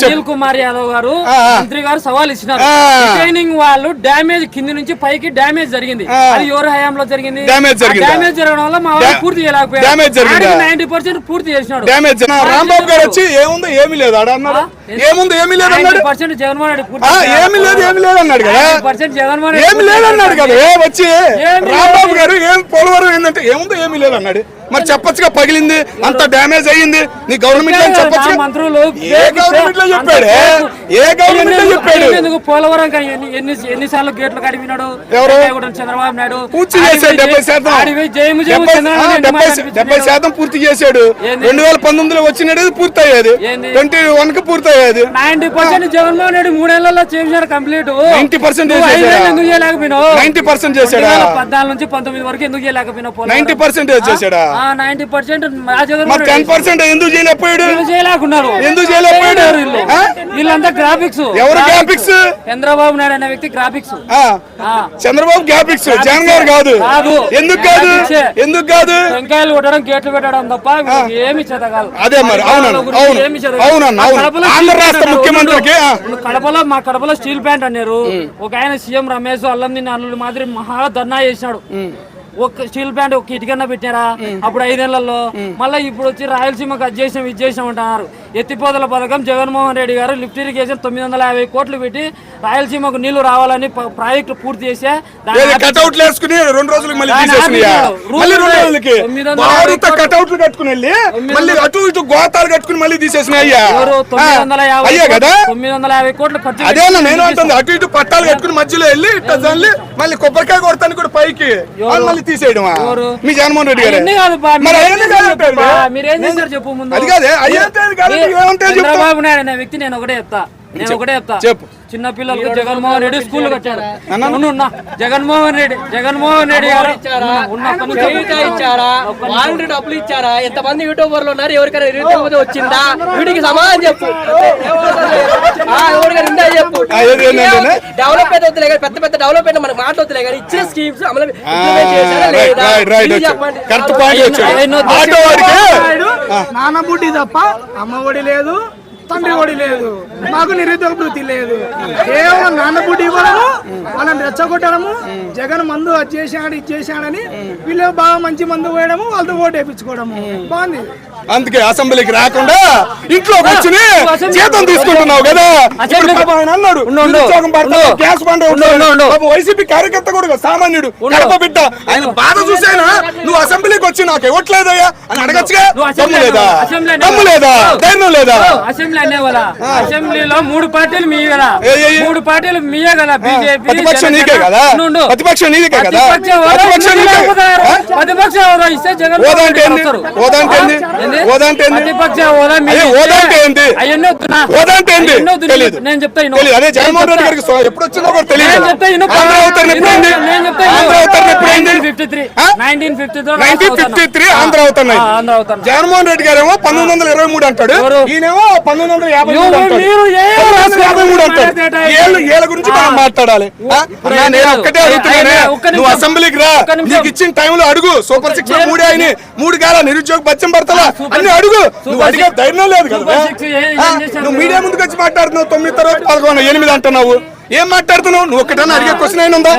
అనిల్ కుమార్ యాదవ్ గారు మంత్రి గారు సవాల్ ఇచ్చినారు. రిటైనింగ్ వాళ్ళు డ్యామేజ్ కింది నుంచి పైకి డ్యామేజ్ జరిగింది. అది ఎవరి హయాంలో జరిగింది? డ్యామేజ్ జరగడం వల్ల మా వాళ్ళు పూర్తి చేయలేకపోయారు. 90% పూర్తి చేసినాడు. రాంబాబు గారు వచ్చి ఏముంది ఏమీ లేదు అన్నాడు. ఏముంది ఏమీ లేదు అన్నాడు. జగన్మోహన్ రెడ్డి ఏమి లేదు ఏమి లేదు అన్నాడు కదా. జగన్మోహన్ ఏమి లేదు అన్నాడు కదా. వచ్చి రాంబాబు గారు ఏం పోలవరం ఏంటంటే ఏముందో ఏమీ లేదు అన్నాడు. మరి చెప్పొచ్చుగా పగిలింది అంత డ్యామేజ్ అయ్యింది నీ గవర్నమెంట్ లో చెప్పొచ్చు. మంత్రులు ఏ గవర్నమెంట్ లో చెప్పాడు? ఏ గవర్నమెంట్ లో చెప్పాడు? పోలవరం ఎన్నిసార్లు గేట్లు కడిపినాడు ఎవరు? చంద్రబాబు నాయుడు పూర్తి చేశాడు. 70% పూర్తి చేశాడు. 2019లో వచ్చినది పూర్తి అయ్యేది. 21 కి పూర్తి అయ్యేది. 90% జగన్మోహన్ రెడ్డి 3 నెలల్లో చేశాడు కంప్లీట్. 90% ఎందుకు చేయలేకపోయినావు? 90% చేశాడా? 14 నుంచి 19 వరకు ఎందుకు చేయలేకపోయినావు? 90% చేశాడా? 90% 10% ఎందుకు చేయలేకపోయాడు? చేయలేకున్నారు. ఎందుకు చేయలేకపోయాడు? వీళ్ళంతా గ్రాఫిక్స్. ఎవరు గ్రాఫిక్స్? చంద్రబాబు నాయుడు అనే వ్యక్తి గ్రాఫిక్స్. చంద్రబాబు గ్రాఫిక్స్, జగన్ గారు కాదు. ఎందుకు కాదు? ఎందుకు కాదు? వెంకాయలు కొట్టడం గేట్లు పెట్టడం తప్ప ఏమి చేతకాదు. అదే మరి అవునన్నా ఆంధ్ర రాష్ట్ర ముఖ్యమంత్రికి మా కడపలో స్టీల్ ప్లాంట్ అన్నారు. ఒక ఆయన సీఎం రమేష్ అల్లం తిన్న అల్లుడు మాదిరి మహా ధర్నా చేసినాడు. ఒక స్టీల్ ప్లాంట్ ఒక ఇటుకన్నా పెట్టారా అప్పుడు 5 నెలల్లో. మళ్ళీ ఇప్పుడు వచ్చి రాయలసీమకు అది చేసాం ఇది చేసాం అంటున్నారు. ఎత్తిపోతల పథకం జగన్మోహన్ రెడ్డి గారు లిఫ్ట్ ఇరిగేషన్ 950 కోట్లు పెట్టి రాయలసీమకు నీళ్లు రావాలని ప్రాజెక్టు పూర్తి చేసే కట్అవుట్లు వేసుకుని 2 రోజులకి మళ్ళీ కట్టుకుని వెళ్ళి మళ్ళీ అటు ఇటు గోతాలు కట్టుకుని మళ్ళీ తీసేసినాయ్యా. 950 కోట్లు ఖర్చు. అదే నేను అంటుంది అటు ఇటు పట్టాలు కట్టుకుని మధ్యలో వెళ్ళి మళ్ళీ కొబ్బరికాయ కొడతాను కూడా పైకి మళ్ళీ తీసేయడం మీ జగన్మోహన్ రెడ్డి గారు. మీరేం చేశారు చెప్పు ముందు. అది కాదే చంద్రబాబు నాయుడు అనే వ్యక్తి నేను ఒకటే చెప్తా చెప్పు. చిన్న పిల్లలకు జగన్మోహన్ రెడ్డి స్కూల్ కట్టాడు. జగన్మోహన్ రెడ్డి గారు డబ్బులు ఇచ్చారా? ఎంతమంది యూట్యూబర్లు ఉన్నారు? ఎవరికైనా నిరుద్యోగం వచ్చిందా? వీటికి సమాధానం చెప్పు. ఎవరికైనా చెప్పు. డెవలప్మెంట్ వద్దులే కానీ పెద్ద పెద్ద డెవలప్మెంట్ మనకు మాట్లాడుతులే కానీ ఇచ్చిన స్కీమ్స్ నానబుడ్డి తప్ప అమ్మఒడి లేదు, తండ్రి ఒడి లేదు, మాకు నిరుద్యోగ వృత్తి లేదు. కేవలం నాన్నబుడ్డి ఇవ్వడము, వాళ్ళని రెచ్చగొట్టడము, జగన్ మందు అది చేశాడు ఇది చేశాడని వీళ్ళు బాగా మంచి మందు వేయడము, వాళ్ళతో ఓటు వేయించుకోవడము బాగుంది. అందుకే అసెంబ్లీకి రాకుండా ఇంట్లో కూర్చుని జీతం తీసుకుంటున్నావు కదా. అన్నాడు గ్యాస్ బండ వైసీపీ కార్యకర్త కూడా సామాన్యుడు కడప బిడ్డ. ఆయన బాధ చూసేనా నువ్వు అసెంబ్లీకి వచ్చి నాకు ఇవ్వట్లేదయ్యా అని అడగచ్చుగా. దమ్ము లేదా? ధైర్యం లేదా? అసెంబ్లీలో 3 పార్టీలు మీయే కదా. 3 పార్టీలు మీయే కదా. బీజేపీ ప్రతిపక్షం నీకే కదా. ప్రతిపక్షం నీకే కదా. ప్రతిపక్ష హోదా ఇస్తే జగన్ నేను చెప్తా. అదే జగన్మోహన్ రెడ్డి గారికి ఎప్పుడు వచ్చిందో కూడా తెలియదు. 1953 ఆంధ్ర అవుతున్నాయి. జగన్మోహన్ రెడ్డి గారు ఏమో 1923 అంటాడు, ఈయనేమో 1953 అంటాడు. ఏళ్ళ గురించి మనం మాట్లాడాలి. నేను ఒక్కటే అడుగుతున్నానే, నువ్వు అసెంబ్లీకి రా, నీకు ఇచ్చిన టైంలో అడుగు. సూపర్ 6 3 అయిన 3 గాల నిరుద్యోగ బచ్చం పడతా అన్ని అడుగు. నువ్వు అడిగే ధైర్యం లేదు కదా. నువ్వు మీడియా ముందుకు వచ్చి మాట్లాడుతున్నావు. 9 తర్వాత 11 8 అంటున్నావు. ఏం మాట్లాడుతున్నావు? నువ్వు ఒక్కటన్నా అడిగే క్వశ్చన్ అయినా ఉందా?